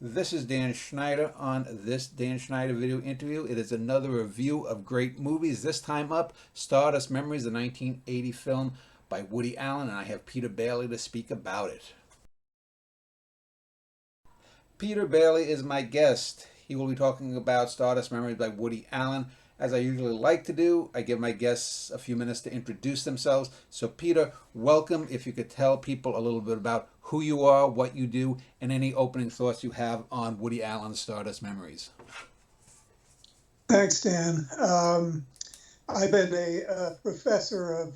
This is Dan Schneider on this Dan Schneider video interview. It is another review of great movies. This time up, Stardust Memories, the 1980 film by Woody Allen, and I have Peter Bailey to speak about it. Peter Bailey is my guest. He will be talking about Stardust Memories by Woody Allen. As I usually like to do, I give my guests a few minutes to introduce themselves. So Peter, welcome. If you could tell people a little bit about who you are, what you do, and any opening thoughts you have on Woody Allen's Stardust Memories. Thanks, Dan. I've been a professor of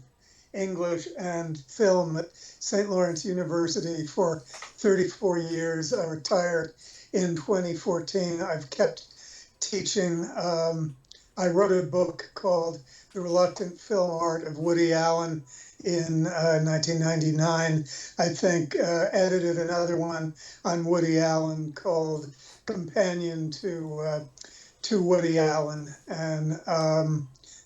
English and film at St. Lawrence University for 34 years. I retired in 2014. I've kept teaching. I wrote a book called The Reluctant Film Art of Woody Allen in 1999. I think edited another one on Woody Allen called Companion to Woody Allen, and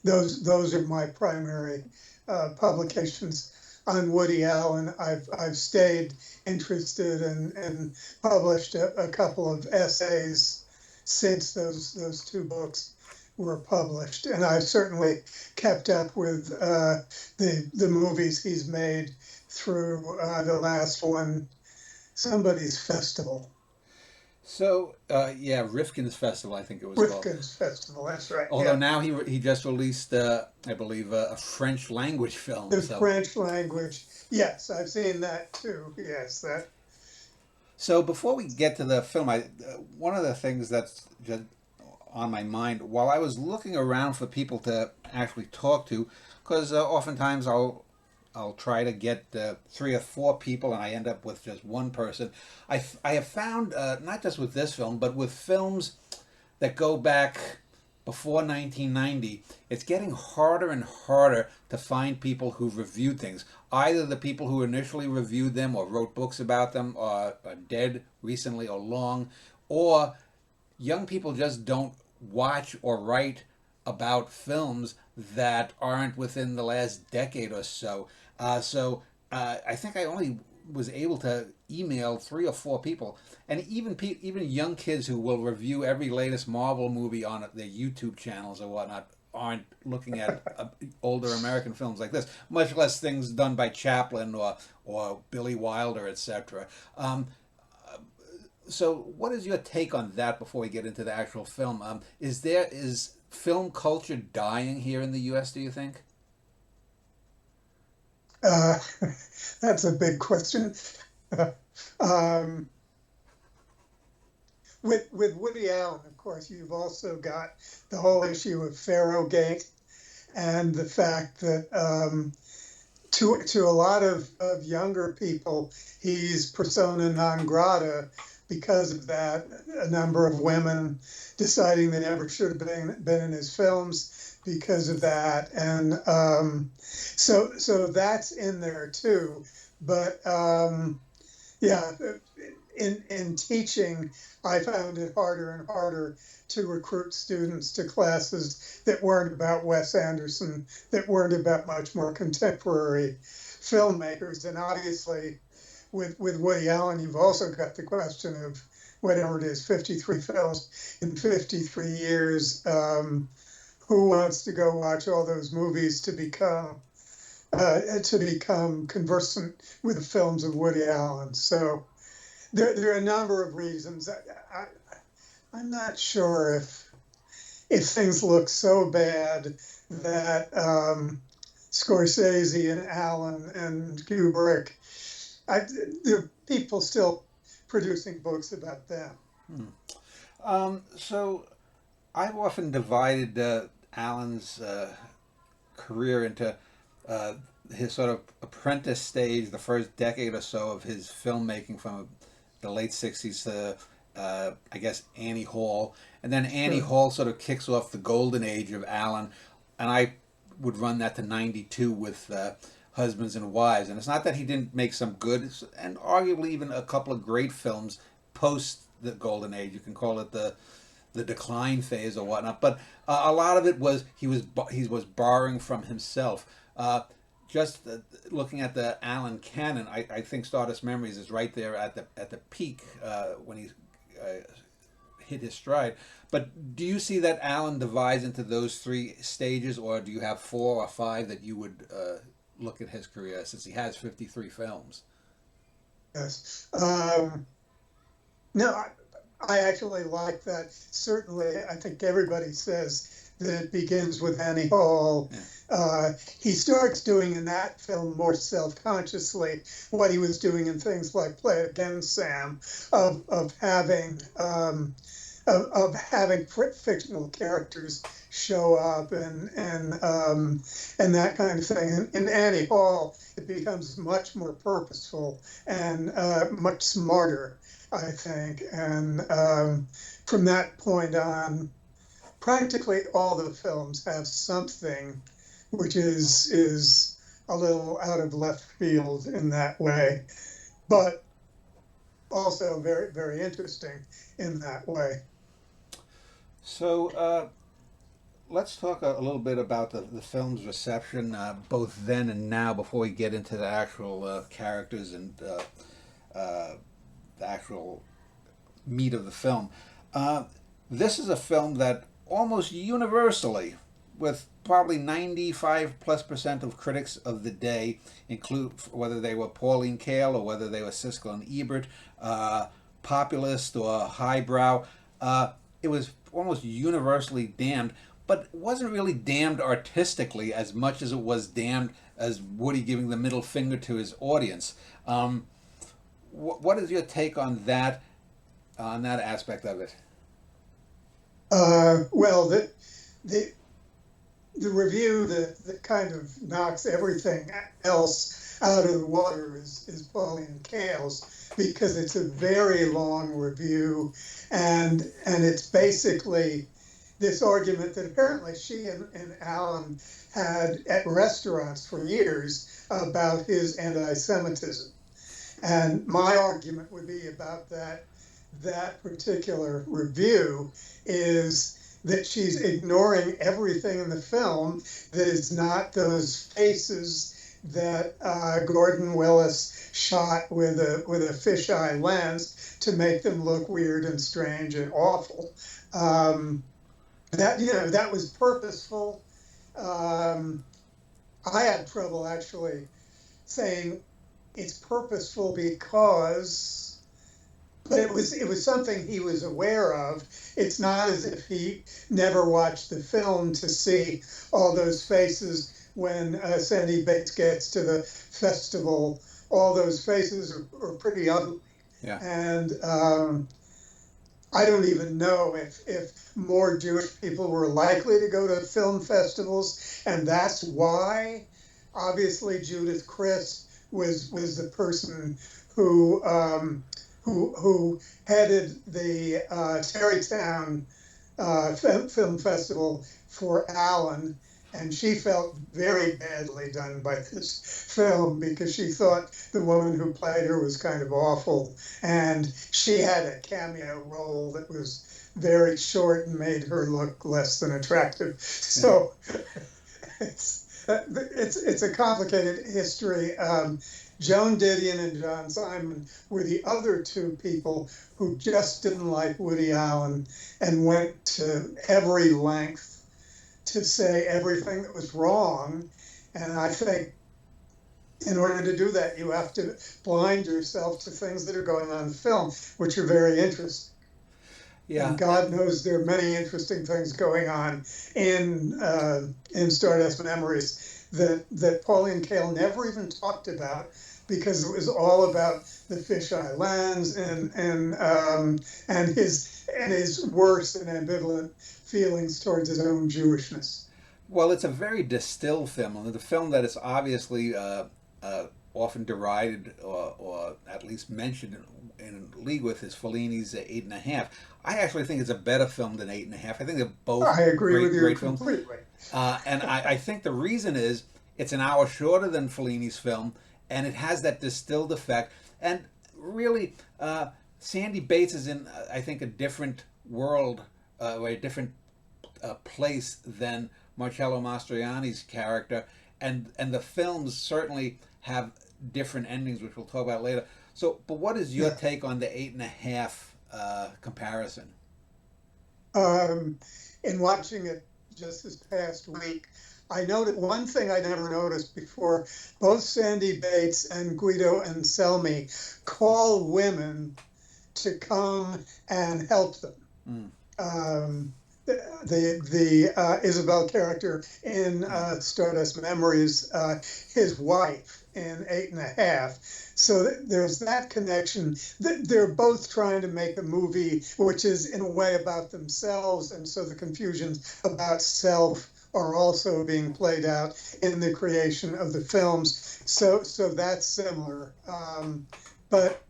those are my primary publications on Woody Allen. I've stayed interested and published a couple of essays since those two books were published, and I've certainly kept up with the movies he's made through the last one, somebody's festival. So, yeah, Rifkin's Festival, I think it was called. Rifkin's Festival, that's right. Although yeah. now he just released, I believe, a French language film. The French language, yes, I've seen that too. Yes, that. So before we get to the film, one of the things that's just on my mind while I was looking around for people to actually talk to, because oftentimes I'll try to get 3 or 4 people and I end up with just one person. I have found, not just with this film, but with films that go back before 1990, it's getting harder and harder to find people who've reviewed things. Either the people who initially reviewed them or wrote books about them are dead recently or long, or young people just don't watch or write about films that aren't within the last decade or so. I think I only was able to email 3 or 4 people, and even young kids who will review every latest Marvel movie on their YouTube channels or whatnot aren't looking at older American films like this, much less things done by Chaplin or Billy Wilder, etc. So what is your take on that before we get into the actual film? Is film culture dying here in the U.S., do you think? That's a big question. With Woody Allen, of course, you've also got the whole issue of Farrowgate and the fact that to a lot of younger people, he's persona non grata because of that. A number of women deciding they never should have been in his films because of that, and so that's in there too. But yeah, in teaching, I found it harder and harder to recruit students to classes that weren't about Wes Anderson, that weren't about much more contemporary filmmakers. And obviously, with Woody Allen, you've also got the question of whatever it is, 53 films in 53 years. Who wants to go watch all those movies to become conversant with the films of Woody Allen? So there are a number of reasons. I'm not sure if things look so bad that Scorsese and Allen and Kubrick, there are people still producing books about them. So I've often divided Allen's career into his sort of apprentice stage, the first decade or so of his filmmaking from the late 60s to, I guess, Annie Hall. And then Annie Hall sort of kicks off the golden age of Allen. And I would run that to 92 with Husbands and Wives. And it's not that he didn't make some good, and arguably even a couple of great films post the golden age. You can call it the decline phase or whatnot. But a lot of it was he was borrowing from himself. Just looking at the Allen canon, I think Stardust Memories is right there at the peak when he hit his stride. But do you see that Alan divides into those three stages, or do you have 4 or 5 that you would look at his career, since he has 53 films? Yes. No, I actually like that. Certainly, I think everybody says that it begins with Annie Hall. He starts doing in that film more self-consciously what he was doing in things like Play It Again, Sam, of having fictional characters show up and that kind of thing. In Annie Hall, it becomes much more purposeful and much smarter, I think. And from that point on, practically all the films have something which is a little out of left field in that way, but also very, very interesting in that way. So let's talk a little bit about the film's reception, both then and now, before we get into the actual characters and the actual meat of the film. This is a film that almost universally, with probably 95+% of critics of the day, include whether they were Pauline Kael or whether they were Siskel and Ebert, populist or highbrow, it was almost universally damned, but it wasn't really damned artistically as much as it was damned as Woody giving the middle finger to his audience. What is your take on that aspect of it? Well, the review that kind of knocks everything else out of the water is Pauline Kael's, because it's a very long review, and it's basically this argument that apparently she and Alan had at restaurants for years about his anti-Semitism. And my argument would be about that particular review is that she's ignoring everything in the film that is not those faces that Gordon Willis shot with a fisheye lens to make them look weird and strange and awful. That was purposeful. I had trouble actually saying it's purposeful because, but it was something he was aware of. It's not as if he never watched the film to see all those faces when Sandy Bates gets to the festival. All those faces are pretty ugly. Yeah. And I don't even know if more Jewish people were likely to go to film festivals, and that's why, obviously, Judith Crist was the person who headed the Tarrytown Film Festival for Alan, and she felt very badly done by this film because she thought the woman who played her was kind of awful, and she had a cameo role that was very short and made her look less than attractive. So it's a complicated history. Joan Didion and John Simon were the other two people who just didn't like Woody Allen and went to every length to say everything that was wrong. And I think in order to do that, you have to blind yourself to things that are going on in the film, which are very interesting. Yeah. And God knows there are many interesting things going on in Stardust Memories that Pauline Kael never even talked about, because it was all about the fisheye lens and his worse and ambivalent feelings towards his own Jewishness. Well, it's a very distilled film, and the film that is obviously often derided or at least mentioned in league with is Fellini's 8½. I actually think it's a better film than 8½. I think they're both great films. Completely. And I think the reason is it's an hour shorter than Fellini's film, and it has that distilled effect. And really, Sandy Bates is in, I think, a different world, or a different place than Marcello Mastroianni's character. And the films certainly have different endings, which we'll talk about later. So, but what is your take on the 8½? comparison. Um, in watching it just this past week, I noted one thing I never noticed before. Both Sandy Bates and Guido Anselmi call women to come and help them. Mm. The Isabel character in Stardust Memories, his wife in 8½. So there's that connection. They're both trying to make a movie which is in a way about themselves, and so the confusions about self are also being played out in the creation of the films. So that's similar. But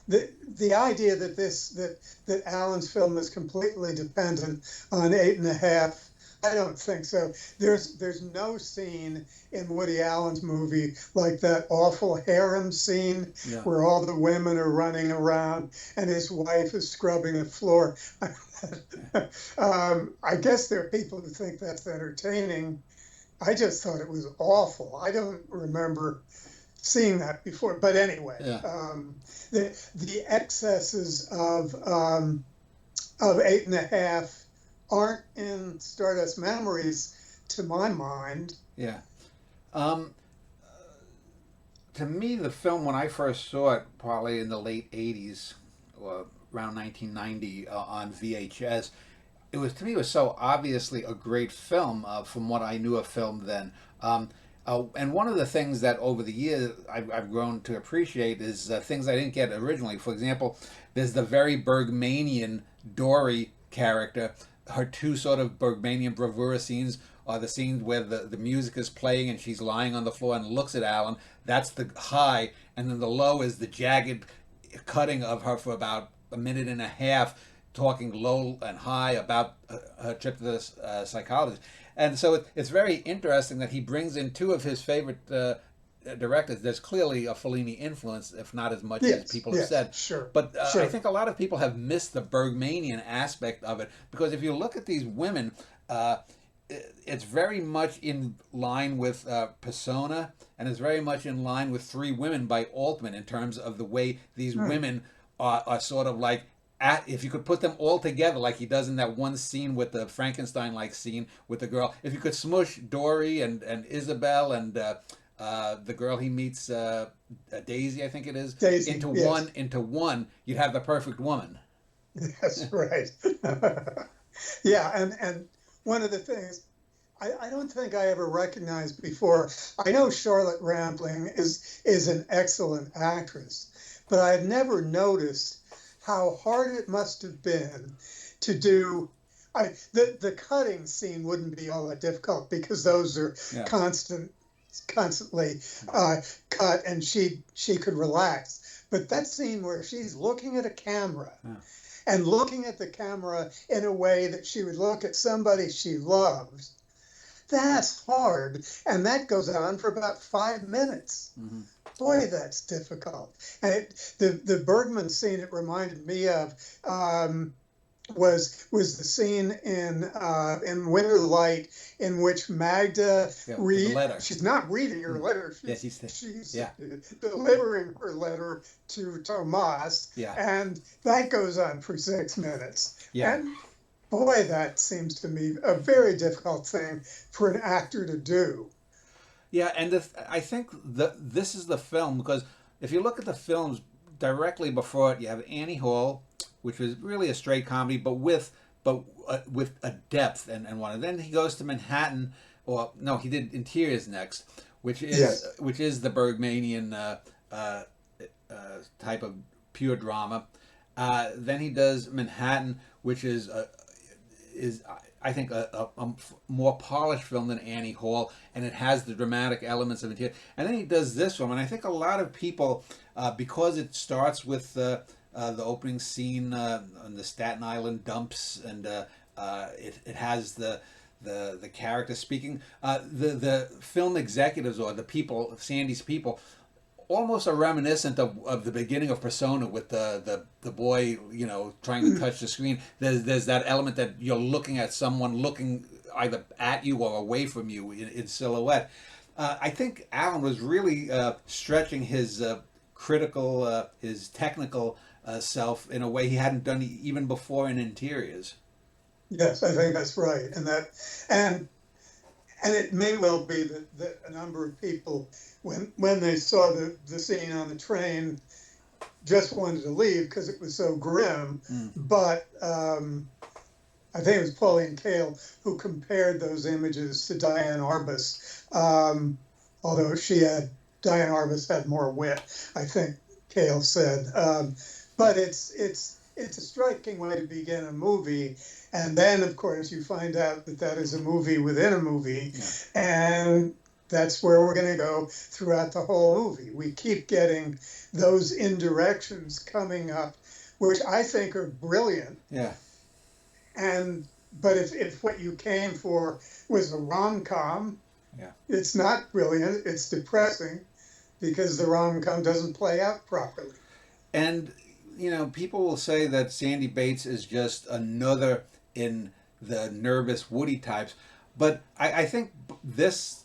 the idea that that Alan's film is completely dependent on 8½, I don't think so. There's no scene in Woody Allen's movie like that awful harem scene where all the women are running around and his wife is scrubbing the floor. I guess there are people who think that's entertaining. I just thought it was awful. I don't remember seeing that before. But anyway, the excesses of 8½. Aren't in Stardust Memories, to my mind. Yeah. To me, the film, when I first saw it, probably in the late 80s, or around 1990 on VHS, it was so obviously a great film from what I knew of film then. And one of the things that over the years I've grown to appreciate is things I didn't get originally. For example, there's the very Bergmanian Dory character. Her two sort of Bergmanian bravura scenes are the scenes where the music is playing and she's lying on the floor and looks at Alan. That's the high. And then the low is the jagged cutting of her for about a minute and a half, talking low and high about her trip to the psychologist. And so it's very interesting that he brings in two of his favorite directors. There's clearly a Fellini influence, if not as much as people have said. Sure. But I think a lot of people have missed the Bergmanian aspect of it, because if you look at these women, it's very much in line with Persona, and it's very much in line with Three Women by Altman in terms of the way these women are sort of like, if you could put them all together like he does in that one scene with the Frankenstein-like scene with the girl, if you could smush Dory and Isabel and the girl he meets, Daisy, I think it is, Daisy, into one, you'd have the perfect woman. That's right. Yeah, and one of the things I don't think I ever recognized before, I know Charlotte Rampling is an excellent actress, but I had never noticed how hard it must have been to do. The cutting scene wouldn't be all that difficult because those are constantly cut, and she could relax. But that scene where she's looking at a camera and looking at the camera in a way that she would look at somebody she loves, that's hard, and that goes on for about 5 minutes. Mm-hmm. Boy, that's difficult. And the Bergman scene it reminded me of was the scene in Winter Light in which Magda reads. She's not reading her letter. She's delivering her letter to Tomas, and that goes on for 6 minutes. Yeah. And boy, that seems to me a very difficult thing for an actor to do. Yeah, and I think this is the film, because if you look at the films directly before it, you have Annie Hall, which was really a straight comedy, but with a depth and one. And then he goes to Manhattan, or no, he did Interiors next, which is the Bergmanian type of pure drama. Then he does Manhattan, which is I think a more polished film than Annie Hall, and it has the dramatic elements of it. And then he does this film, and I think a lot of people, because it starts with the opening scene on the Staten Island dumps, and it has the character speaking. The film executives, or the people, Sandy's people, almost are reminiscent of the beginning of Persona, with the boy, trying to touch the screen. There's that element that you're looking at someone looking either at you or away from you in silhouette. I think Alan was really stretching his critical, his technical self in a way he hadn't done even before in Interiors. Yes, I think that's right, and and it may well be that a number of people, when they saw the scene on the train, just wanted to leave because it was so grim. Mm. But I think it was Pauline Kael who compared those images to Diane Arbus, although Diane Arbus had more wit, I think Kael said. But it's a striking way to begin a movie, and then of course you find out that that is a movie within a movie, Yeah. and that's where we're going to go throughout the whole movie. We keep getting those indirections coming up, which I think are brilliant. Yeah. But if what you came for was a rom-com, Yeah. it's not brilliant. It's depressing because the rom-com doesn't play out properly. And, people will say that Sandy Bates is just another in the nervous Woody types. But I think this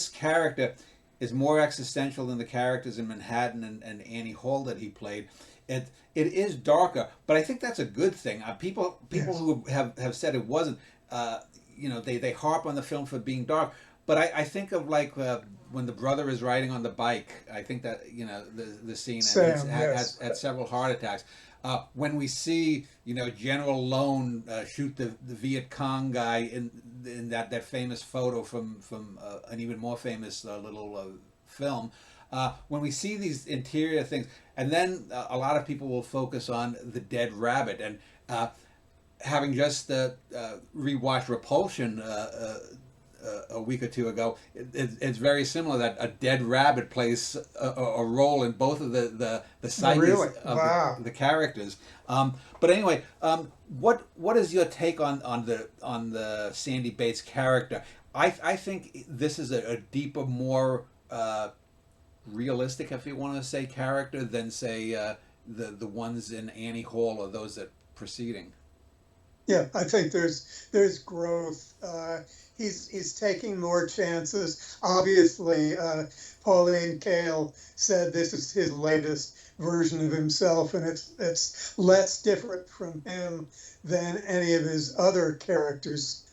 character is more existential than the characters in Manhattan and Annie Hall that he played. It is darker, but I think that's a good thing. People Yes. who have said it wasn't, they harp on the film for being dark. But I think of like when the brother is riding on the bike. I think that the scene, and Sam, he's yes. had several heart attacks. When we see General Lone shoot the Viet Cong guy in that famous photo from an even more famous little film. When we see these interior things, and then a lot of people will focus on the dead rabbit, and having just rewatched Repulsion a week or two ago, it's very similar that a dead rabbit plays a role in both of the psyches Really? of Wow. the characters. But anyway, what is your take on the Sandy Bates character? I think this is a deeper, more realistic, if you want to say, character than say the ones in Annie Hall or those that preceding. Yeah, I think there's growth. He's taking more chances. Obviously, Pauline Kael said this is his latest version of himself, and it's less different from him than any of his other characters.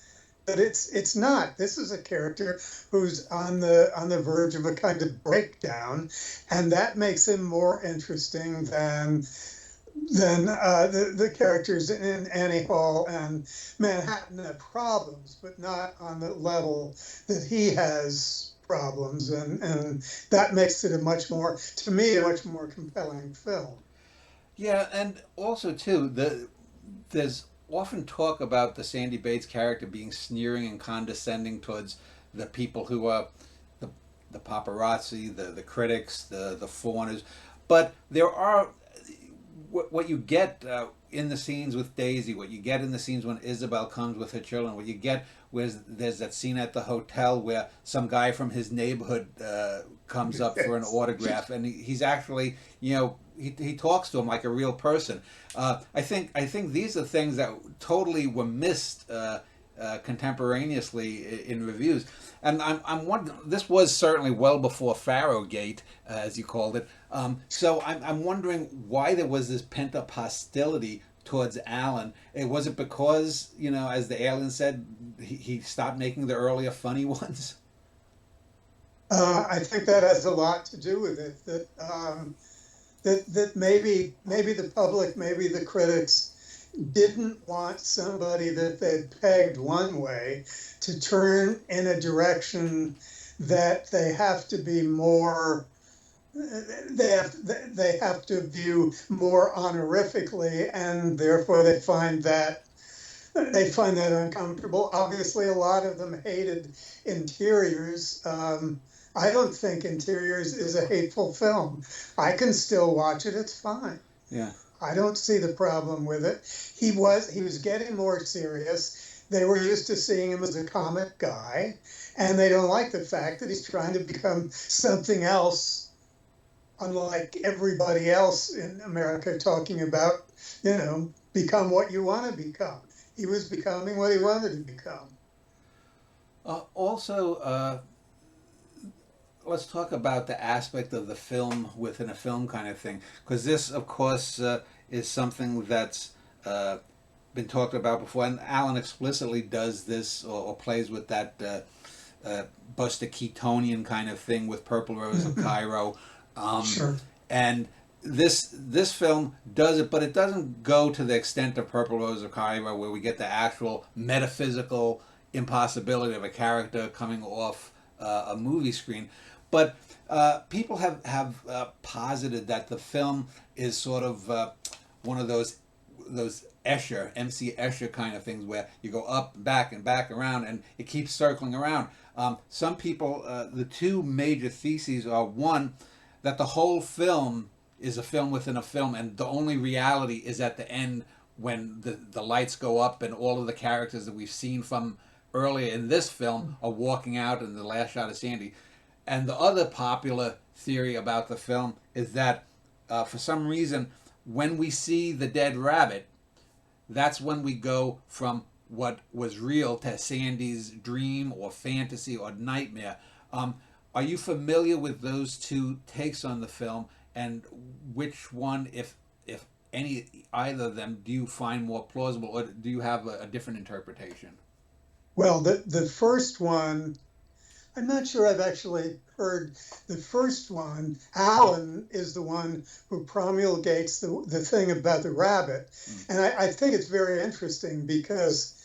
But it's not. This is a character who's on the verge of a kind of breakdown, and that makes him more interesting than the characters in Annie Hall and Manhattan have problems, but not on the level that he has problems, and that makes it to me, a much more compelling film. Yeah, and also too, there's often talk about the Sandy Bates character being sneering and condescending towards the people who are the paparazzi, the critics, the fawners, but there are what you get in the scenes with Daisy, what you get in the scenes when Isabel comes with her children, what you get was there's that scene at the hotel where some guy from his neighborhood comes up for an autograph, and he's actually, he talks to him like a real person. I think these are things that totally were missed contemporaneously in reviews. And I'm wondering, this was certainly well before Farrowgate, as you called it. So I'm wondering why there was this pent up hostility towards Alan. Was it because, as the alien said, he stopped making the earlier funny ones? I think that has a lot to do with it. That maybe the public, maybe the critics didn't want somebody that they'd pegged one way to turn in a direction that they have to be more. They have to view more honorifically, and therefore they find that uncomfortable. Obviously, a lot of them hated Interiors. I don't think Interiors is a hateful film. I can still watch it. It's fine. Yeah. I don't see the problem with it. He was getting more serious. They were used to seeing him as a comic guy, and they don't like the fact that he's trying to become something else, unlike everybody else in America talking about, become what you want to become. He was becoming what he wanted to become. Also, let's talk about the aspect of the film within a film kind of thing, because this, of course, is something that's been talked about before, and Alan explicitly does this or plays with that Buster Keatonian kind of thing with Purple Rose of Cairo, Sure. and this film does it, but it doesn't go to the extent of Purple Rose of Cairo, where we get the actual metaphysical impossibility of a character coming off a movie screen. But people have posited that the film is sort of one of those Escher, MC Escher kind of things where you go up, back, and back around, and it keeps circling around. Some people, the two major theses are one, that the whole film is a film within a film, and the only reality is at the end when the lights go up and all of the characters that we've seen from earlier in this film are walking out in the last shot of Sandy. And the other popular theory about the film is that for some reason, when we see the dead rabbit, that's when we go from what was real to Sandy's dream or fantasy or nightmare. Are you familiar with those two takes on the film, and which one, if any, either of them, do you find more plausible, or do you have a different interpretation? Well, the first one, I'm not sure I've actually heard the first one. Alan is the one who promulgates the thing about the rabbit. And I think it's very interesting because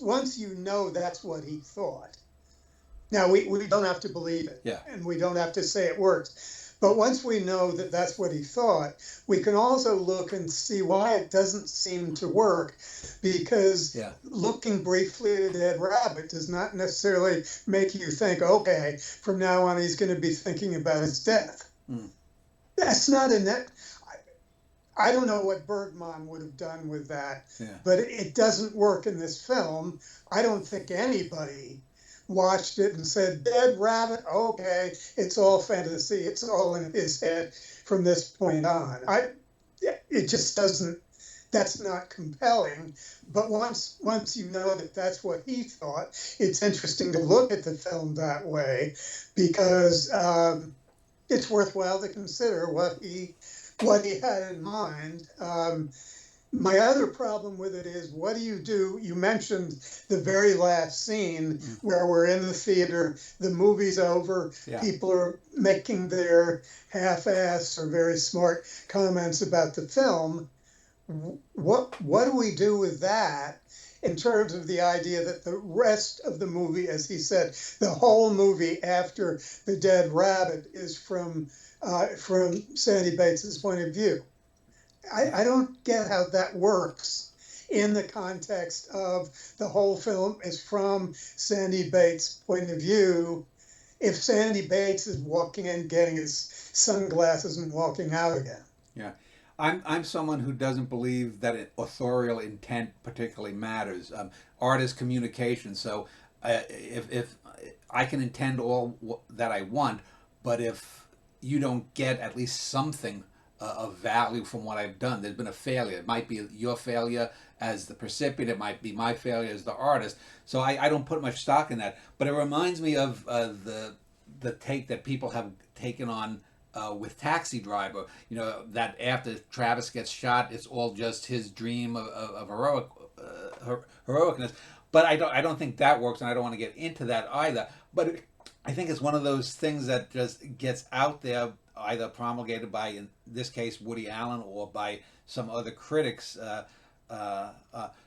once you know that's what he thought. Now, we don't have to believe it, Yeah. and we don't have to say it works. But once we know that that's what he thought, we can also look and see why it doesn't seem to work, because Yeah. looking briefly at a dead rabbit does not necessarily make you think, okay, from now on he's going to be thinking about his death. Mm. That's not a net. I don't know what Bergman would have done with that, Yeah. but it doesn't work in this film. I don't think anybody watched it and said, dead rabbit, okay, it's all fantasy, it's all in his head from this point on. It just doesn't, that's not compelling. But once you know that that's what he thought, it's interesting to look at the film that way, because it's worthwhile to consider what he had in mind. My other problem with it is, what do? You mentioned the very last scene where we're in the theater, the movie's over, Yeah. people are making their half-assed or very smart comments about the film. What do we do with that in terms of the idea that the rest of the movie, as he said, the whole movie after the dead rabbit is from Sandy Bates's point of view? I don't get how that works in the context of the whole film is from Sandy Bates' point of view. If Sandy Bates is walking in, getting his sunglasses and walking out again. Yeah. I'm someone who doesn't believe that authorial intent particularly matters. Art is communication, so if I can intend all that I want, but if you don't get at least something of value from what I've done, there's been a failure. It might be your failure as the recipient, it might be my failure as the artist. So I don't put much stock in that. But it reminds me of the take that people have taken on with Taxi Driver. You know, that after Travis gets shot, it's all just his dream of heroicness. But I don't think that works, and I don't want to get into that either. But I think it's one of those things that just gets out there, either promulgated by, in this case, Woody Allen, or by some other critics.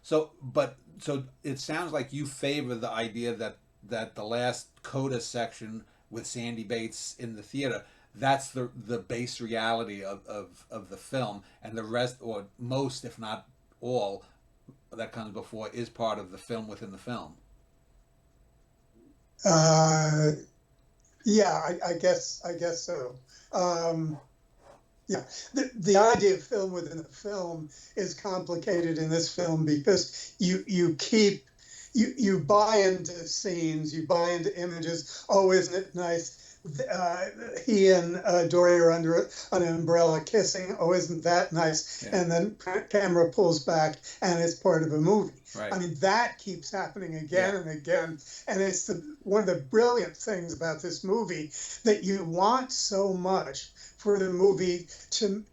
So it sounds like you favor the idea that the last coda section with Sandy Bates in the theater, that's the base reality of the film, and the rest, or most, if not all, that comes before is part of the film within the film. Yeah, I guess so. Yeah, the idea of film within a film is complicated in this film, because you buy into scenes, you buy into images. Oh, isn't it nice he and Dory are under an umbrella kissing. Oh, isn't that nice? Yeah. And then camera pulls back, and it's part of a movie. Right. I mean, that keeps happening again Yeah. and again. And it's one of the brilliant things about this movie, that you want so much for the movie to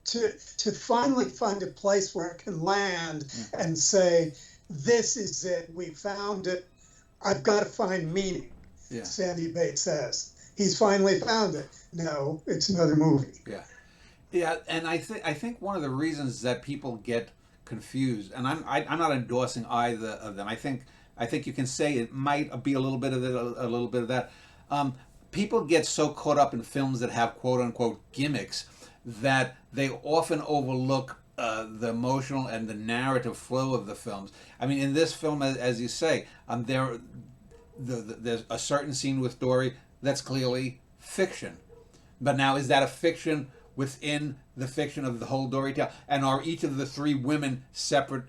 finally find a place where it can land and say, this is it. We found it. I've got to find meaning. Yeah. Sandy Bates says he's finally found it. No, it's another movie. Yeah, yeah, and I think one of the reasons that people get confused, and I'm not endorsing either of them. I think you can say it might be a little bit of a little bit of that. People get so caught up in films that have quote unquote gimmicks that they often overlook the emotional and the narrative flow of the films. I mean, in this film, as you say, there's a certain scene with Dory that's clearly fiction. But now, is that a fiction within the fiction of the whole Dory tale? And are each of the three women separate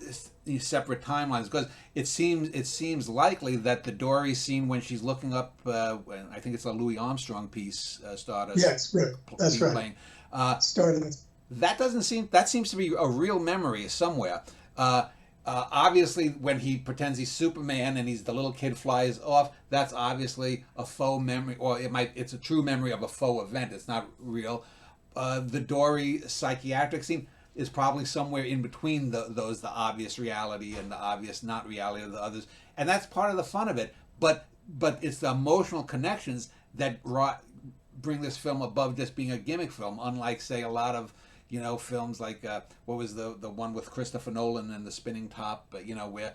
timelines? Because it seems likely that the Dory scene when she's looking up, I think it's a Louis Armstrong piece, Stardust. Yes, right. That's right. Playing. Stardust. That seems to be a real memory somewhere. Obviously, when he pretends he's Superman and the little kid flies off, that's obviously a faux memory, or it's a true memory of a faux event. It's not real. The Dory psychiatric scene is probably somewhere in between the obvious reality and the obvious not reality of the others, and that's part of the fun of it. But it's the emotional connections that bring this film above just being a gimmick film. Unlike, say, a lot of films like what was the one with Christopher Nolan and the spinning top? Where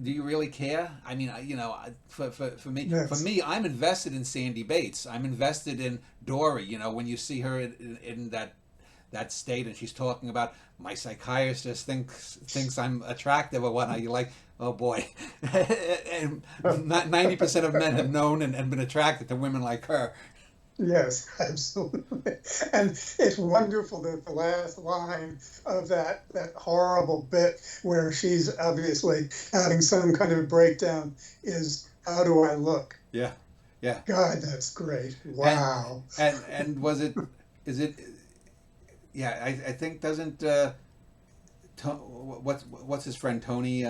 do you really care? I mean, for me, Yes. I'm invested in Sandy Bates. I'm invested in Dory. When you see her in that state and she's talking about, my psychiatrist thinks I'm attractive or whatnot. You're like, oh boy. And 90% of men have known and been attracted to women like her. Yes, absolutely. And it's wonderful that the last line of that horrible bit where she's obviously having some kind of breakdown is, how do I look? Yeah. Yeah. God, that's great. Wow. And is it yeah, I think doesn't what's his friend Tony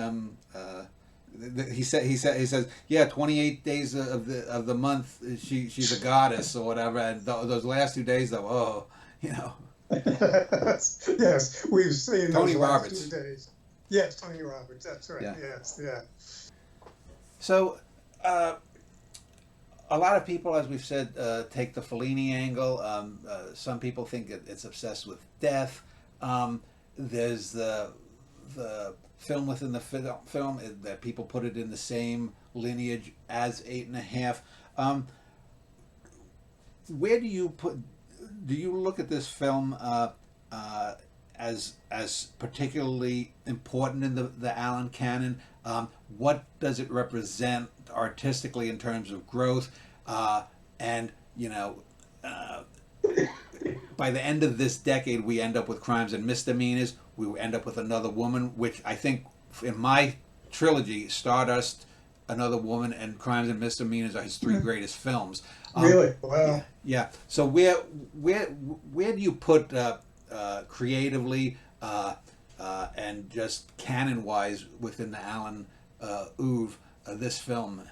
he says yeah, 28 days of the month she's a goddess or whatever, and those last 2 days though, Yes, we've seen Tony those Roberts. last 2 days. Yes, Tony Roberts, that's right. Yeah. Yes, yeah. So a lot of people, as we've said, take the Fellini angle. Some people think it's obsessed with death. There's the film within the film that people put it in the same lineage as 8.5. Where do you look at this film as particularly important in the Allen canon? What does it represent artistically in terms of growth? And by the end of this decade, we end up with Crimes and Misdemeanors. We end up with Another Woman, which I think in my trilogy, Stardust, Another Woman, and Crimes and Misdemeanors are his three greatest films. Really? Wow. Yeah. So where do you put creatively and just canon-wise within the Allen oeuvre this film?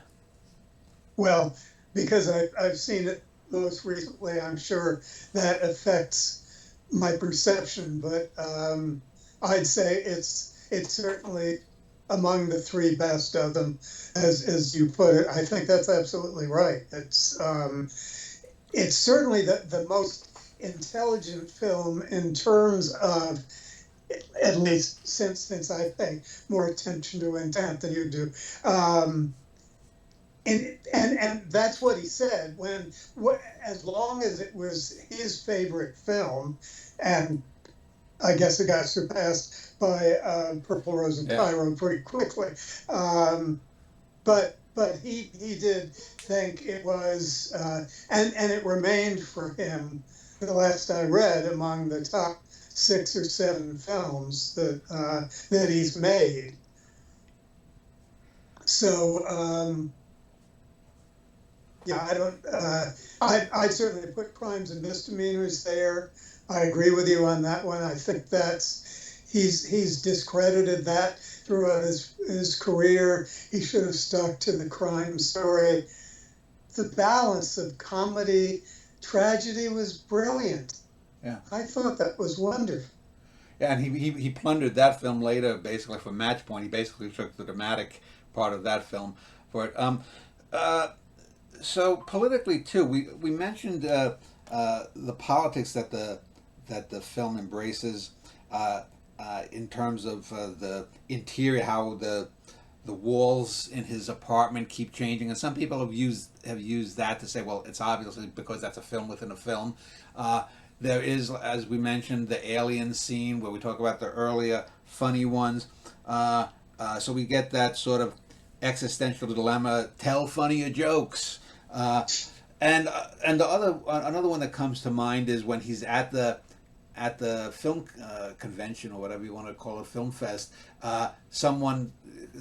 Well, because I've seen it most recently, I'm sure that affects my perception, but I'd say it's certainly among the three best of them, as you put it. I think that's absolutely right. It's certainly the most intelligent film in terms of, at least since I pay more attention to intent than you do. And that's what he said as long as it was his favorite film, and I guess it got surpassed by Purple Rose and Cairo pretty quickly. But he did think it was, and it remained for him, the last I read, among the top 6 or 7 films that he's made. So yeah, I don't. I'd certainly put crimes and misdemeanors there. I agree with you on that one. I think he's discredited that throughout his career. He should have stuck to the crime story. The balance of comedy, tragedy was brilliant. Yeah. I thought that was wonderful. Yeah, and he plundered that film later, basically for Match Point. He basically took the dramatic part of that film for it. Uh, so politically too, we mentioned the politics that the film embraces in terms of the interior, how the walls in his apartment keep changing, and some people have used that to say, well, it's obviously because that's a film within a film. There is, as we mentioned, the alien scene where we talk about the earlier funny ones. So we get that sort of existential dilemma: tell funnier jokes. And the another one that comes to mind is when he's at the film convention, or whatever you want to call it, film fest. Someone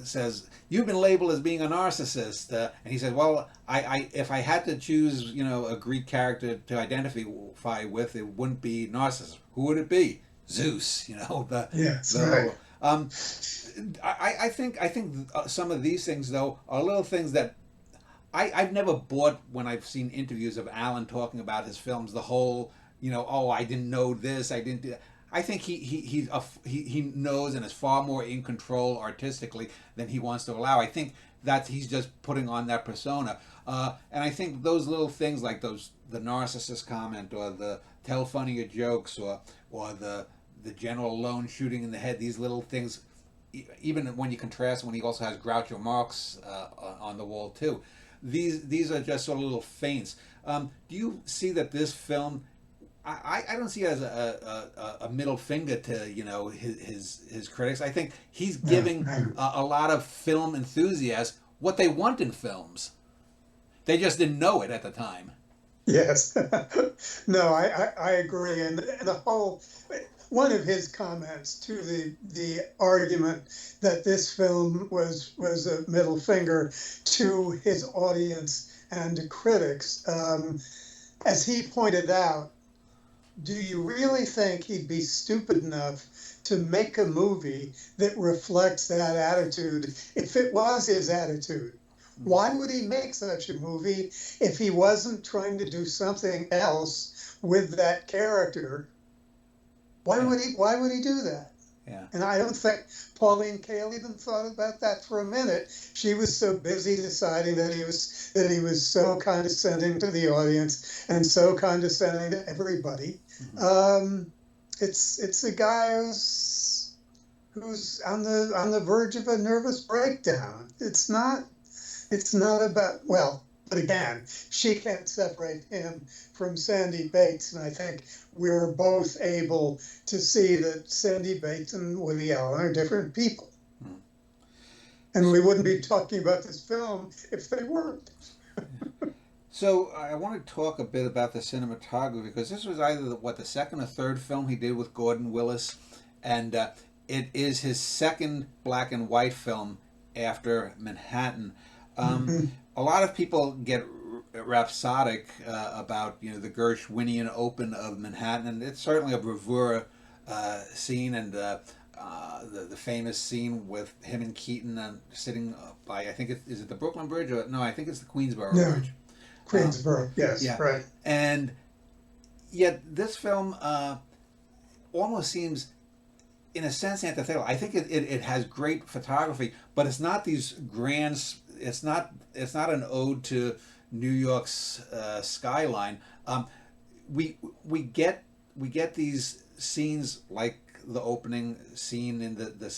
says, "You've been labeled as being a narcissist," and he says, "Well, I if I had to choose, a Greek character to identify with, it wouldn't be Narcissus. Who would it be? Zeus." Yes, the right. I think some of these things though are little things that I've never bought when I've seen interviews of Alan talking about his films. The whole, oh, I didn't know this, I didn't do that. I think he knows and is far more in control artistically than he wants to allow. I think that he's just putting on that persona, and I think those little things like the narcissist comment, or the tell funnier jokes, or the general alone shooting in the head. These little things, even when you contrast when he also has Groucho Marx on the wall too. These are just sort of little feints. Do you see that this film? I don't see it as a middle finger to his critics. I think he's giving a lot of film enthusiasts what they want in films. They just didn't know it at the time. Yes. No, I agree. And the whole one of his comments to the argument that this film was a middle finger to his audience and to critics, as he pointed out, do you really think he'd be stupid enough to make a movie that reflects that attitude if it was his attitude? Why would he make such a movie if he wasn't trying to do something else with that character? Why would he do that? Yeah. And I don't think Pauline Kael even thought about that for a minute. She was so busy deciding that he was so condescending to the audience and so condescending to everybody. Mm-hmm. It's a guy who's on the verge of a nervous breakdown. It's not about, well, but again, she can't separate him from Sandy Bates, and I think we're both able to see that Sandy Bates and Woody Allen are different people. Hmm. And we wouldn't be talking about this film if they weren't. So I want to talk a bit about the cinematography, because this was either the second or third film he did with Gordon Willis, and it is his second black and white film after Manhattan. A lot of people get rhapsodic about the Gershwinian open of Manhattan, and it's certainly a bravura scene, and the famous scene with him and Keaton sitting by, I think is it the Brooklyn Bridge, or no, I think it's the Queensboro Bridge. Queensboro, yes, yeah. Right. And yet this film almost seems, in a sense, antithetical. I think it has great photography, but it's not these grand. It's not an ode to New York's skyline. We get these scenes like the opening scene in the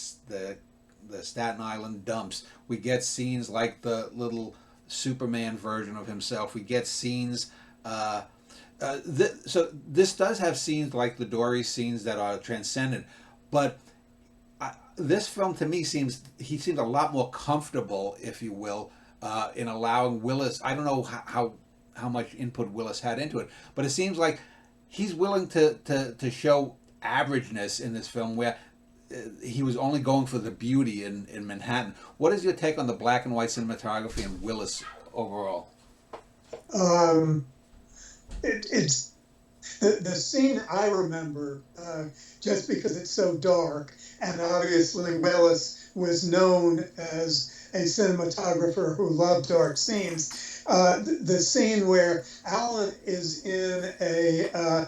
Staten Island dumps. We get scenes like the little Superman version of himself. We get scenes. So this does have scenes like the Dory scenes that are transcendent, but this film to me seems a lot more comfortable, if you will, in allowing Willis. I don't know how much input Willis had into it, but it seems like he's willing to show averageness in this film, where he was only going for the beauty in Manhattan. What is your take on the black and white cinematography and Willis overall? Um, it's the scene I remember, just because it's so dark, and obviously Willis was known as a cinematographer who loved dark scenes. The scene where Alan is in a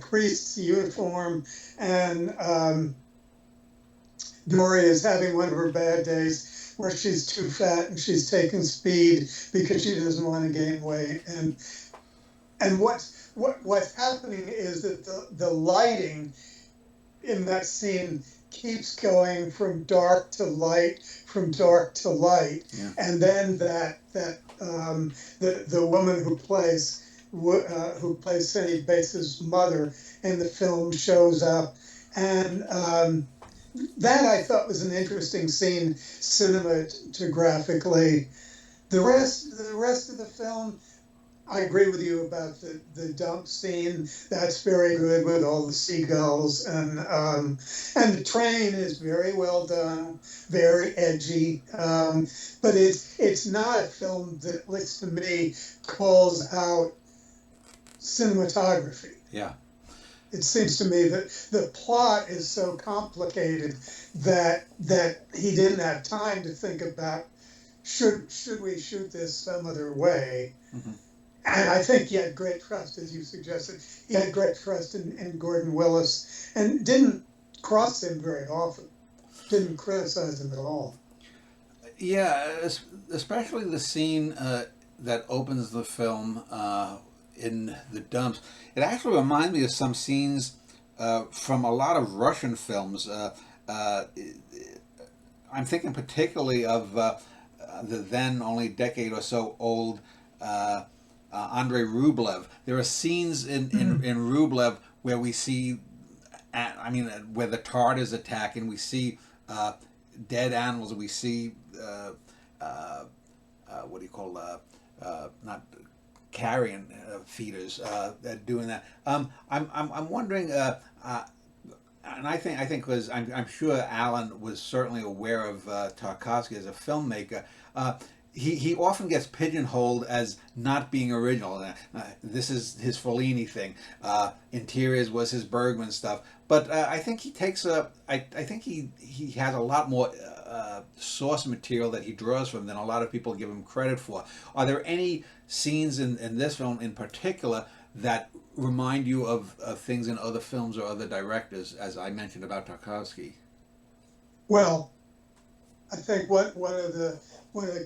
priest's uniform, and Dory is having one of her bad days where she's too fat and she's taking speed because she doesn't want to gain weight. And what's happening is that the lighting in that scene keeps going from dark to light, from dark to light, Yeah. and then the woman who plays Cindy Bates's mother in the film shows up, and that I thought was an interesting scene cinematographically. The rest of the film, I agree with you about the dump scene. That's very good with all the seagulls, and the train is very well done, very edgy. But it's not a film that, at least to me, calls out cinematography. Yeah. It seems to me that the plot is so complicated that he didn't have time to think about should we shoot this some other way. Mm-hmm. And I think he had great trust, as you suggested. He had great trust in Gordon Willis and didn't cross him very often, didn't criticize him at all. Yeah, especially the scene that opens the film in the dumps. It actually reminds me of some scenes from a lot of Russian films. I'm thinking particularly of the then only decade or so old Andrei Rublev. There are scenes in Rublev where we see, where the Tartars attack, and we see dead animals. We see what do you call not carrion feeders doing that. I'm wondering, and I think because I'm sure Alan was certainly aware of Tarkovsky as a filmmaker. He often gets pigeonholed as not being original. This is his Fellini thing. Interiors was his Bergman stuff. But I think he takes I think he has a lot more source material that he draws from than a lot of people give him credit for. Are there any scenes in this film in particular that remind you of things in other films or other directors, as I mentioned about Tarkovsky? Well, I think one of the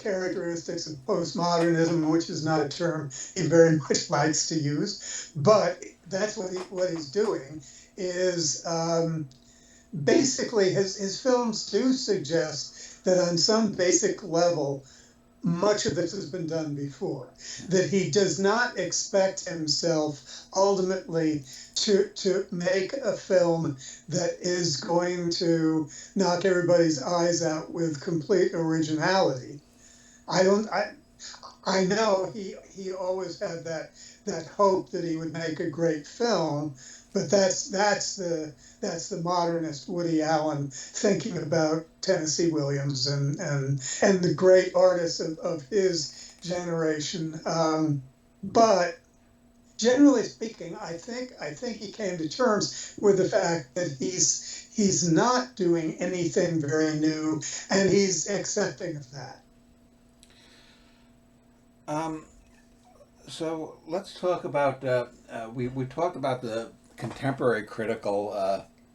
characteristics of postmodernism, which is not a term he very much likes to use, but that's what he's doing, is basically his films do suggest that on some basic level, much of this has been done before. That he does not expect himself ultimately to make a film that is going to knock everybody's eyes out with complete originality. I know he always had that hope that he would make a great film, but that's the modernist Woody Allen thinking about Tennessee Williams and the great artists of his generation. But generally speaking, I think he came to terms with the fact that he's not doing anything very new, and he's accepting of that. So let's talk about we talked about the contemporary critical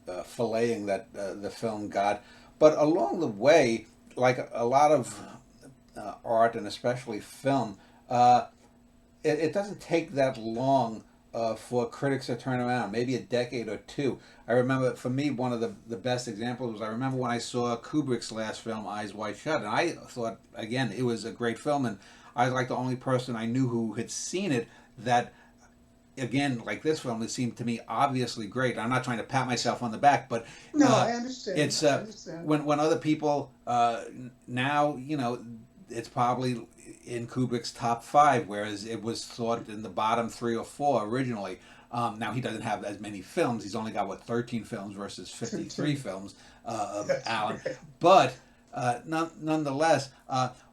filleting that the film got, but along the way, like a lot of art and especially film, it doesn't take that long for critics to turn around. Maybe a decade or two. I remember, for me, one of the best examples was I remember when I saw Kubrick's last film, Eyes Wide Shut, and I thought again it was a great film, and I was like the only person I knew who had seen it that, again, like this film, it seemed to me obviously great. I'm not trying to pat myself on the back, but No, I understand. it's I understand. when other people now, it's probably in Kubrick's top five, whereas it was thought in the bottom three or four originally. Now he doesn't have as many films. He's only got 13 films versus 53 films of Alan. Right. But nonetheless,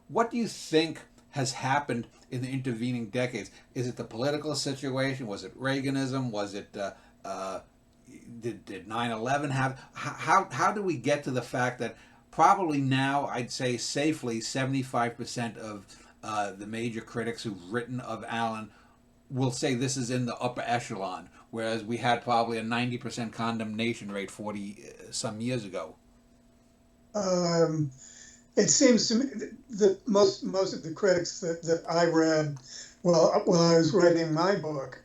what do you think has happened in the intervening decades? Is it the political situation? Was it Reaganism? Was it did 9/11 have? How do we get to the fact that probably now I'd say safely 75% of the major critics who've written of Allen will say this is in the upper echelon, whereas we had probably a 90% condemnation rate 40 some years ago. Um, it seems to me that most of the critics that I read while I was writing my book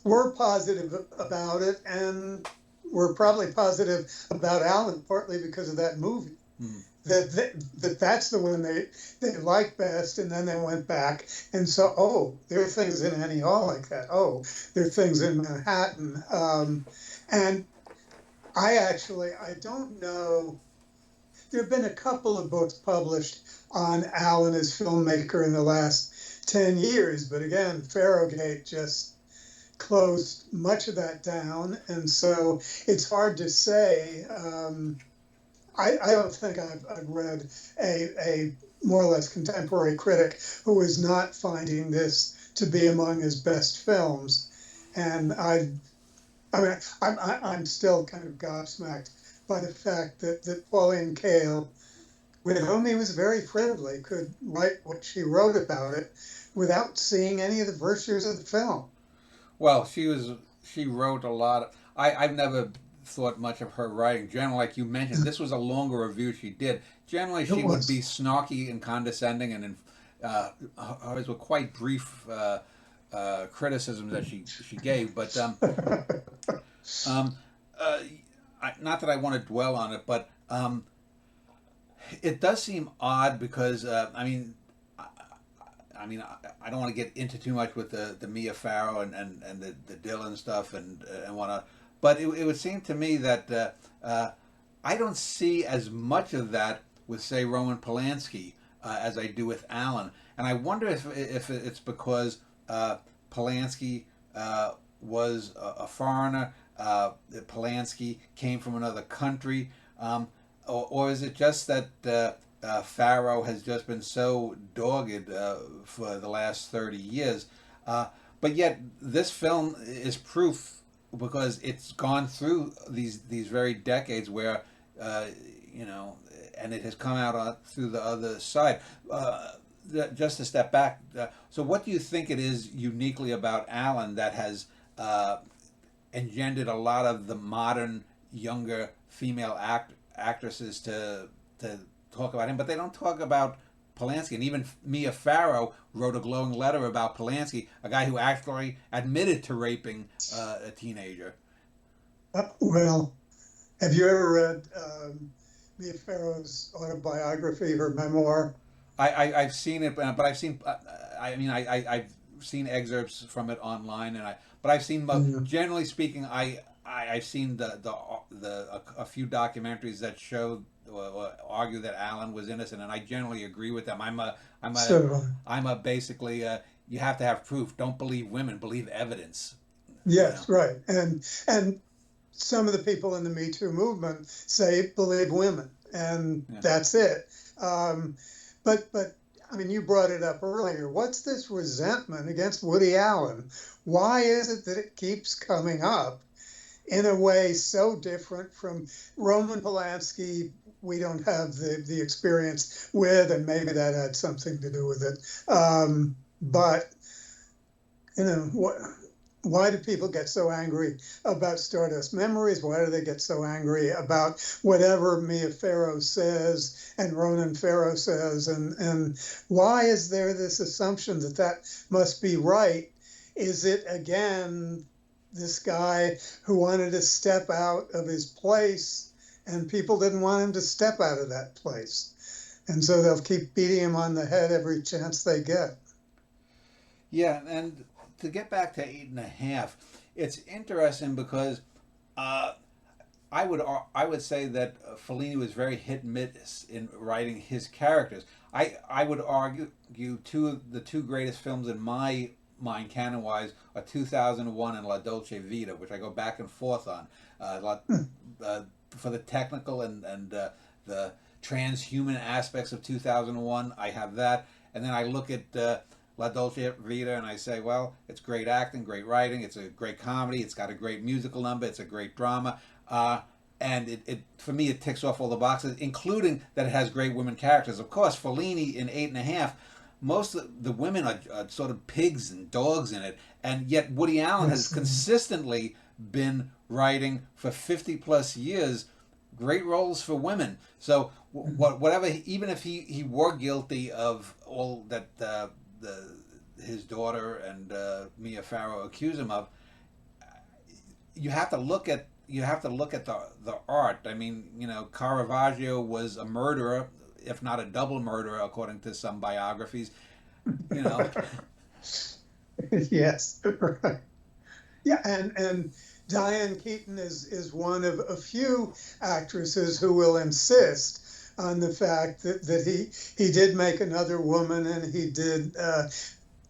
were positive about it, and were probably positive about Allen partly because of that movie. Hmm. That's the one they liked best, and then they went back and saw, oh, there are things in Annie Hall like that. Oh, there are things in Manhattan, and I don't know. There have been a couple of books published on Allen as filmmaker in the last 10 years, but again, Farrowgate just closed much of that down, and so it's hard to say. I don't think I've read a more or less contemporary critic who is not finding this to be among his best films, and I mean, I'm still kind of gobsmacked by the fact that Pauline Kael, with whom he was very friendly, could write what she wrote about it without seeing any of the virtues of the film. Well, she wrote a lot. I've never thought much of her writing. Generally, like you mentioned, this was a longer review she did. Generally, she It would be was. snarky and condescending, and hers were quite brief criticisms that she gave. But um, uh, not that I want to dwell on it, but it does seem odd because I don't want to get into too much with the Mia Farrow and the Dylan stuff and want to, but it would seem to me that I don't see as much of that with, say, Roman Polanski as I do with Allen, and I wonder if it's because Polanski was a foreigner, Polanski came from another country, or is it just that Farrow has just been so dogged for the last 30 years. But yet, this film is proof because it's gone through these very decades where, you know, and it has come out through the other side. Just to step back, so what do you think it is uniquely about Allen that has engendered a lot of the modern, younger female actresses to talk about him, but they don't talk about Polanski. And even Mia Farrow wrote a glowing letter about Polanski, a guy who actually admitted to raping a teenager. Well, have you ever read Mia Farrow's autobiography, her memoir? I've seen it, but I've seen. I've seen excerpts from it online, but I've seen. Mm. Generally speaking, I've seen a few documentaries that show argue that Allen was innocent, and I generally agree with them. So, I'm a basically you have to have proof. Don't believe women, believe evidence. You know. yes, right. And some of the people in the Me Too movement say believe women, and Yeah. that's it. But I mean, you brought it up earlier. What's this resentment against Woody Allen? Why is it that it keeps coming up in a way so different from Roman Polanski? We don't have the experience with, and maybe that had something to do with it. But you know, why do people get so angry about Stardust Memories? Why do they get so angry about whatever Mia Farrow says and Ronan Farrow says? And why is there this assumption that that must be right? Is it, again, this guy who wanted to step out of his place and people didn't want him to step out of that place? And so they'll keep beating him on the head every chance they get. Yeah, and to get back to 8.5, it's interesting because I would say that Fellini was very hit and miss in writing his characters. I would argue the two greatest films in my mind, canon wise, are 2001 and La Dolce Vita, which I go back and forth on. For the technical and the transhuman aspects of 2001, I have that, and then I look at La Dolce Vita, and I say, well, it's great acting, great writing, it's a great comedy, it's got a great musical number, it's a great drama, and it for me it ticks off all the boxes, including that it has great women characters. Of course, Fellini in Eight and a Half, most of the women are sort of pigs and dogs in it, and yet Woody Allen has Yes. consistently been writing for 50 plus years great roles for women. So whatever, even if he were guilty of all that his daughter and Mia Farrow accuse him of, you have to look at the art. I mean, Caravaggio was a murderer, if not a double murderer, according to some biographies. You know, Yes, right. Yeah, and Diane Keaton is one of a few actresses who will insist on the fact that he did make another woman, and he did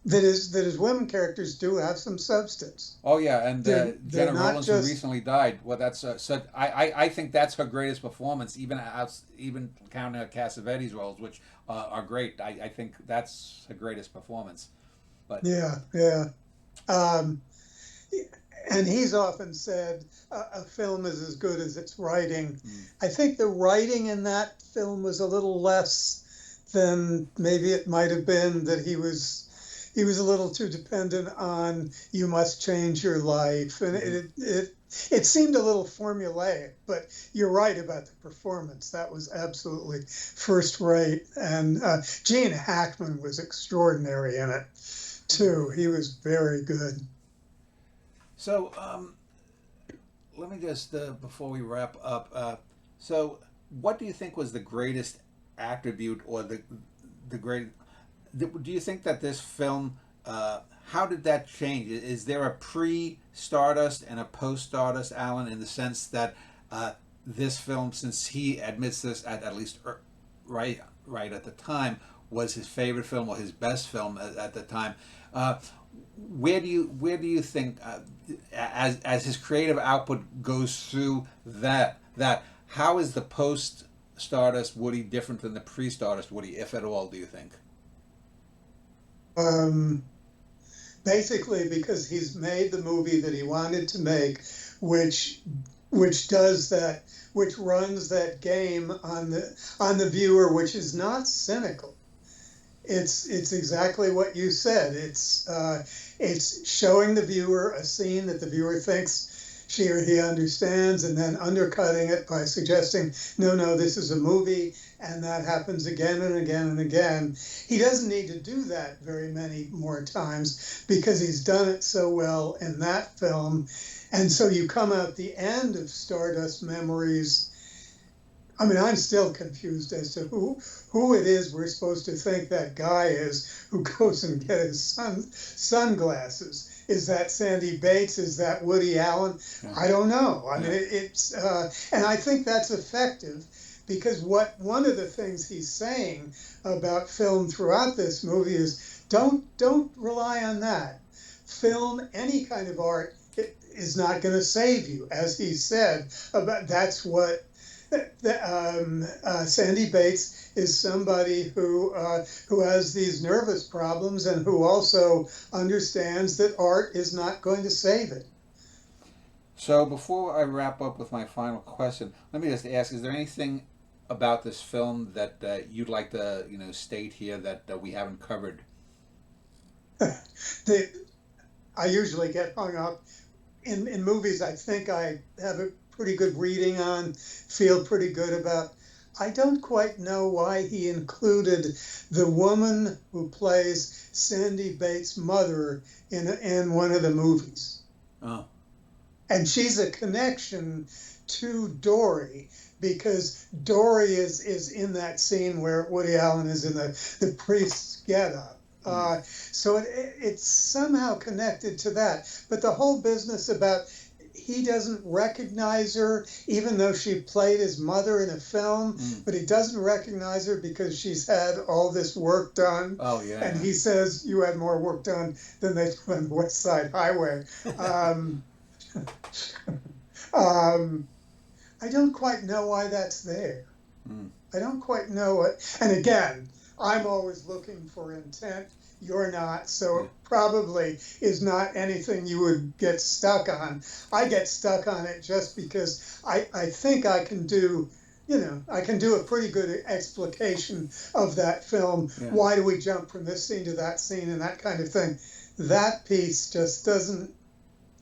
that his women characters do have some substance. oh yeah, and They're Jenna not Rollins, who just recently died. Well, that's so I think that's her greatest performance, even counting her Cassavetes roles, which are great. I think that's her greatest performance. But yeah, yeah. Um, and he's often said a film is as good as its writing. I think the writing in that film was a little less than maybe it might have been, that he was a little too dependent on "you must change your life," and it seemed a little formulaic. But you're right about the performance; that was absolutely first rate. And Gene Hackman was extraordinary in it too. He was very good. so let me just before we wrap up. So, what do you think was the greatest attribute, or the great? Do you think that this film? How did that change? Is there a pre-Stardust and a post-Stardust, Alan, in the sense that this film, since he admits this at least right at the time, was his favorite film or his best film at the time? Where do you think, as his creative output goes through that how is the post Stardust Woody different than the pre Stardust Woody, if at all? Do you think? Um, Basically, because he's made the movie that he wanted to make, which does that, which runs that game on the viewer, which is not cynical. It's exactly what you said. It's showing the viewer a scene that the viewer thinks she or he understands, and then undercutting it by suggesting, no, this is a movie, and that happens again and again and again. He doesn't need to do that very many more times because he's done it so well in that film. And so you come out the end of Stardust Memories. I mean, I'm still confused as to who it is we're supposed to think that guy is who goes and gets his sunglasses. Is that Sandy Bates? Is that Woody Allen? I don't know. I mean, it's and I think that's effective because one of the things he's saying about film throughout this movie is don't rely on that. Film, any kind of art, is not going to save you, as he said. That's what. Sandy Bates is somebody who has these nervous problems and who also understands that art is not going to save it. So before I wrap up with my final question, let me just ask: is there anything about this film that you'd like to state here that we haven't covered? I usually get hung up in movies. I think I have a pretty good reading on, feel pretty good about. I don't quite know why he included the woman who plays Sandy Bates' mother in one of the movies. Oh. And she's a connection to Dory, because Dory is in that scene where Woody Allen is in the priest's getup. So it's somehow connected to that. But the whole business about he doesn't recognize her, even though she played his mother in a film, but he doesn't recognize her because she's had all this work done. Oh, yeah. And he says, you had more work done than they do on West Side Highway. I don't quite know why that's there. I don't quite know it. And again, I'm always looking for intent. You're not, so Yeah. it probably is not anything you would get stuck on. I get stuck on it just because I think I can do, I can do a pretty good explication of that film. Yeah. Why do we jump from this scene to that scene and that kind of thing? That piece just doesn't,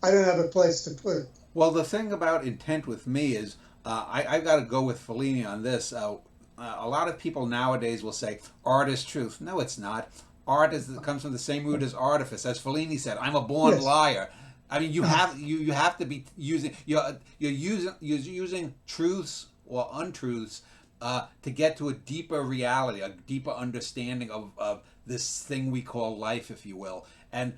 I don't have a place to put it. Well, the thing about intent with me is I've got to go with Fellini on this. A lot of people nowadays will say art is truth. No, it's not. Art comes from the same root as artifice, as Fellini said. I'm a born Yes. liar. I mean, you have to be using you're using truths or untruths to get to a deeper reality, a deeper understanding of this thing we call life, if you will. And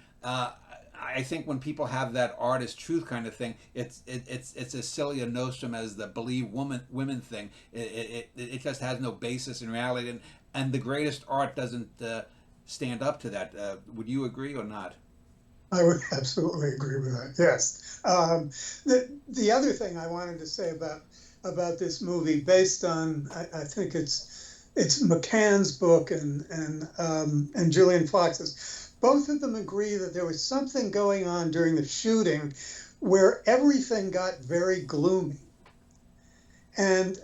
I think when people have that art is truth kind of thing, it's as silly a nostrum as the believe women thing. It just has no basis in reality, and the greatest art doesn't stand up to that. Would you agree or not? I would absolutely agree with that. Yes. The other thing I wanted to say about this movie, based on I think it's McCann's book and Julian Fox's. Both of them agree that there was something going on during the shooting where everything got very gloomy, and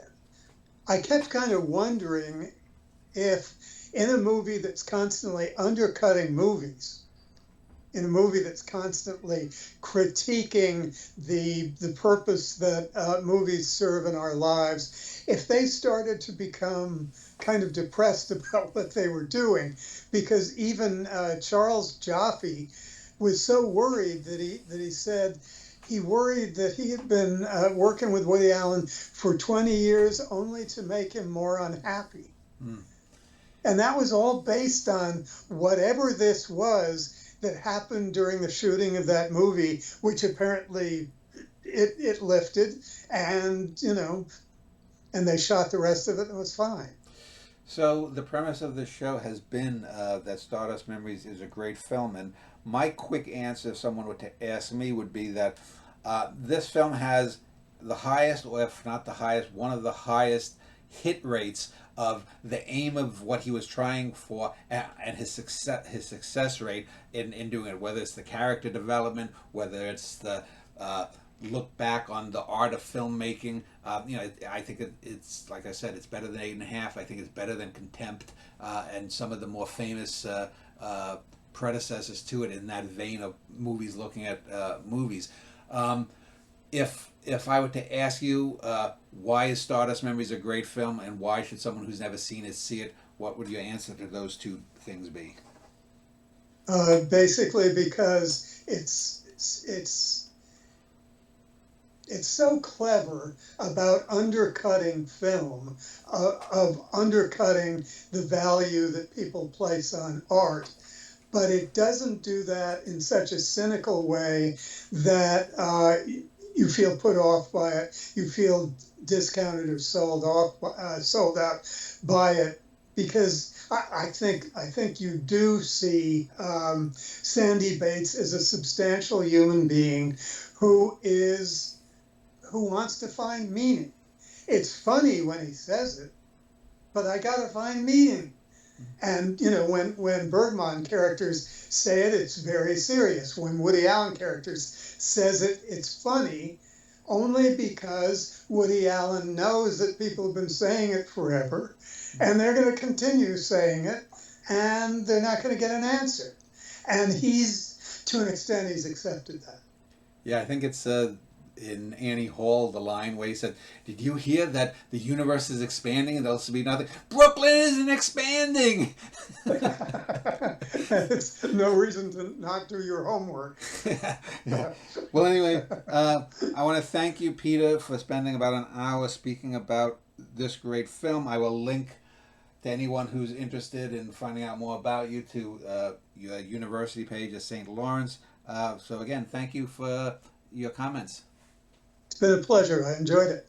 I kept kind of wondering if in a movie that's constantly undercutting movies, in a movie that's constantly critiquing the purpose that movies serve in our lives, if they started to become kind of depressed about what they were doing, because even Charles Jaffe was so worried that he said he worried that he had been working with Woody Allen for 20 years only to make him more unhappy. Mm. And that was all based on whatever this was that happened during the shooting of that movie, which apparently it lifted, and and they shot the rest of it and it was fine. So the premise of this show has been that Stardust Memories is a great film, and my quick answer, if someone were to ask me, would be that this film has the highest, or if not the highest, one of the highest hit rates of the aim of what he was trying for, and his success rate in doing it, whether it's the character development, whether it's the look back on the art of filmmaking. I think it's like I said, it's better than 8.5. I think it's better than Contempt and some of the more famous predecessors to it in that vein of movies looking at movies. If I were to ask you why is Stardust Memories a great film, and why should someone who's never seen it see it, what would your answer to those two things be? Basically, because it's so clever about undercutting film, of undercutting the value that people place on art, but it doesn't do that in such a cynical way that you feel put off by it, you feel discounted or sold out by it, because I think you do see Sandy Bates as a substantial human being who wants to find meaning. It's funny when he says it, but I gotta find meaning. And when Bergman characters say it, it's very serious. When Woody Allen characters says it, it's funny, only because Woody Allen knows that people have been saying it forever, and they're going to continue saying it, and they're not going to get an answer. And to an extent, he's accepted that. Yeah, I think it's in Annie Hall, the line where he said, "Did you hear that the universe is expanding and there'll be nothing? Brooklyn isn't expanding." It's no reason to not do your homework. Yeah. Well, anyway, I want to thank you, Peter, for spending about an hour speaking about this great film. I will link to anyone who's interested in finding out more about you to your university page at St. Lawrence. So again, thank you for your comments. It's been a pleasure. I enjoyed it.